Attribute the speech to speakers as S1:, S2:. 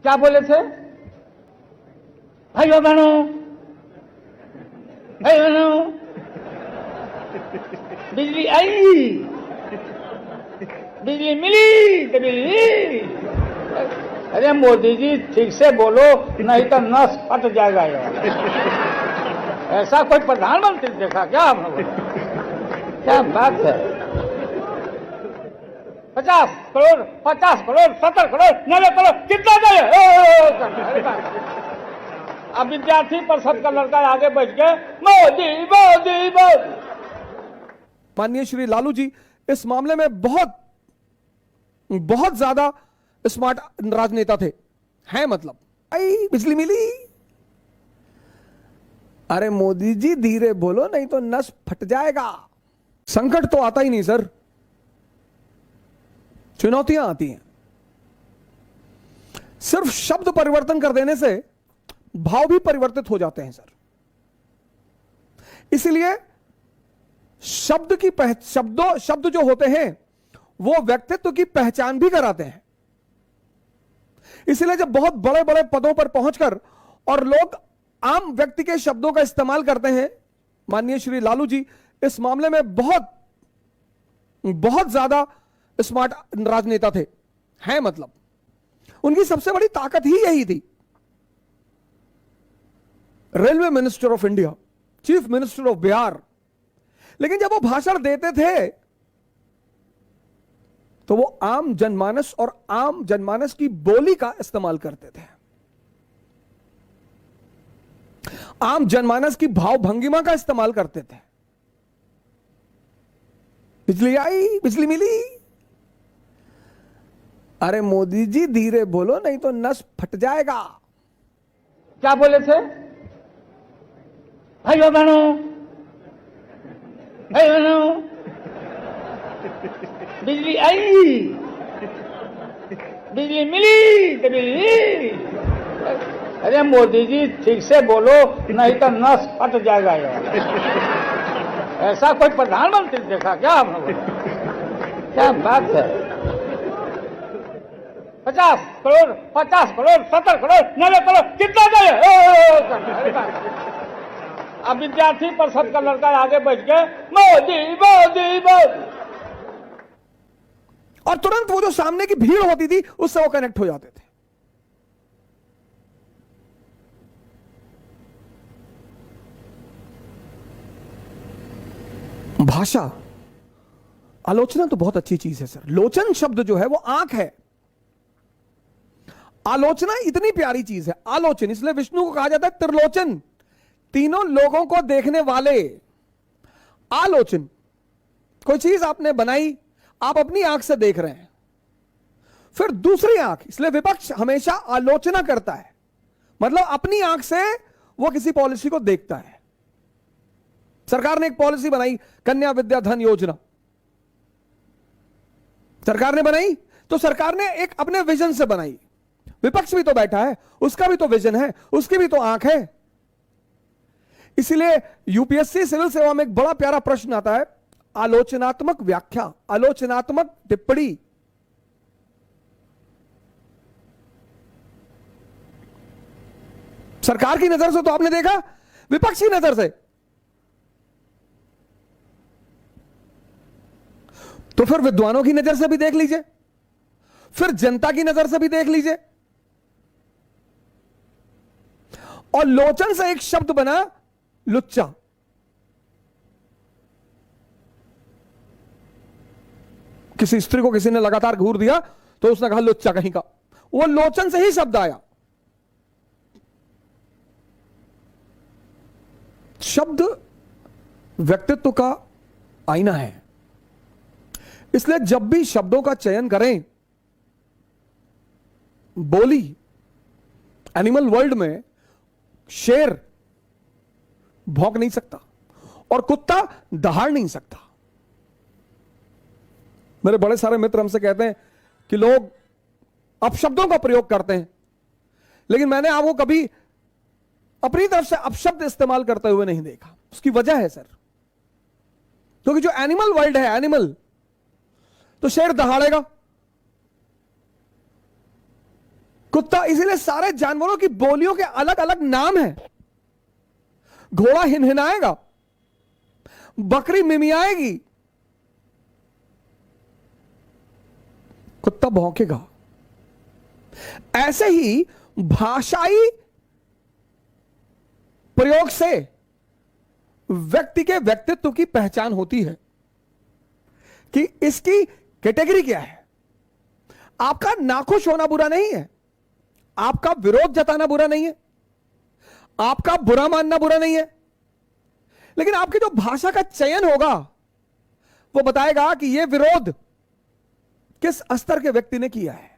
S1: क्या बोले थे? भाइयों बहनों, भाई बहनों, बिजली आई, बिजली मिली तो बिजली। अरे मोदी जी ठीक से बोलो, नहीं तो नस फट जाएगा यार। ऐसा कोई प्रधानमंत्री देखा क्या आपने? क्या बात है? 50 करोड़, 50 करोड़, 70 करोड़, 90 करोड़, कितना दे? अब विद्यार्थी परिषद का लड़का आगे बैठ के मोदी मोदी मोदी।
S2: माननीय श्री लालू जी इस मामले में बहुत बहुत ज्यादा स्मार्ट राजनेता थे, हैं मतलब। आई बिजली मिली। अरे मोदी जी धीरे बोलो, नहीं तो नस फट जाएगा। संकट तो आता ही नहीं सर, चुनौतियां आती हैं। सिर्फ शब्द परिवर्तन कर देने से भाव भी परिवर्तित हो जाते हैं सर। इसलिए शब्द जो होते हैं वो व्यक्तित्व की पहचान भी कराते हैं। इसलिए जब बहुत बड़े बड़े पदों पर पहुंचकर और लोग आम व्यक्ति के शब्दों का इस्तेमाल करते हैं, माननीय श्री लालू जी इस मामले में बहुत बहुत ज्यादा स्मार्ट राजनेता थे, हैं मतलब। उनकी सबसे बड़ी ताकत ही यही थी। Railway minister of India, chief minister of Bihar, लेकिन जब वो भाषण देते थे तो वो आम जनमानस और आम जनमानस की बोली का इस्तेमाल करते थे, आम जनमानस की भाव भंगिमा का इस्तेमाल करते थे। बिजली आई, बिजली मिली। अरे मोदी जी धीरे बोलो, नहीं तो नस फट जाएगा।
S1: क्या बोले थे? भाइयों बहनों, भाई बहनों, बिजली आई, बिजली मिली तो बिजली। अरे मोदी जी ठीक से बोलो, नहीं तो नस फट जाएगा यार। ऐसा कोई प्रधानमंत्री देखा क्या आपने? क्या बात है? 50 करोड़, 50 करोड़, 70 करोड़, 90 करोड़, कितना दे? अब विद्यार्थी परिषद का लड़का आगे बैठ के मोदी मोदी मोदी।
S2: और तुरंत वो जो सामने की भीड़ होती थी उससे वो कनेक्ट हो जाते थे। भाषा, आलोचना तो बहुत अच्छी चीज है सर। लोचन शब्द जो है वो आंख है। आलोचना इतनी प्यारी चीज है। आलोचन, इसलिए विष्णु को कहा जाता है त्रिलोचन, तीनों लोगों को देखने वाले। आलोचन, कोई चीज आपने बनाई, आप अपनी आंख से देख रहे हैं, फिर दूसरी आंख, इसलिए विपक्ष हमेशा आलोचना करता है, मतलब अपनी आंख से वो किसी पॉलिसी को देखता है। सरकार ने एक पॉलिसी बनाई, कन्या विद्या धन योजना सरकार ने बनाई, तो सरकार ने एक अपने विजन से बनाई। विपक्ष भी तो बैठा है, उसका भी तो विजन है, उसकी भी तो आंख है। इसलिए यूपीएससी सिविल सेवा में एक बड़ा प्यारा प्रश्न आता है, आलोचनात्मक व्याख्या, आलोचनात्मक टिप्पणी। सरकार की नजर से तो आपने देखा, विपक्ष की नजर से तो फिर विद्वानों की नजर से भी देख लीजिए, फिर जनता की नजर से भी देख लीजिए। और लोचन से एक शब्द बना लुच्चा। किसी स्त्री को किसी ने लगातार घूर दिया तो उसने कहा लुच्चा कहीं का, वो लोचन से ही शब्द आया। शब्द व्यक्तित्व का आईना है। इसलिए जब भी शब्दों का चयन करें, बोली, एनिमल वर्ल्ड में शेर भौंक नहीं सकता और कुत्ता दहाड़ नहीं सकता। मेरे बड़े सारे मित्र हमसे कहते हैं कि लोग अपशब्दों का प्रयोग करते हैं, लेकिन मैंने आपको कभी अपनी तरफ से अपशब्द इस्तेमाल करते हुए नहीं देखा। उसकी वजह है सर, क्योंकि जो एनिमल वर्ल्ड है, एनिमल, तो शेर दहाड़ेगा, कुत्ता, इसीलिए सारे जानवरों की बोलियों के अलग अलग नाम हैं। घोड़ा हिनहिनाएगा, बकरी मिमियाएगी, कुत्ता भौंकेगा। ऐसे ही भाषाई प्रयोग से व्यक्ति के व्यक्तित्व की पहचान होती है कि इसकी कैटेगरी क्या है। आपका नाखुश होना बुरा नहीं है, आपका विरोध जताना बुरा नहीं है, आपका बुरा मानना बुरा नहीं है, लेकिन आपकी जो भाषा का चयन होगा वो बताएगा कि यह विरोध किस स्तर के व्यक्ति ने किया है।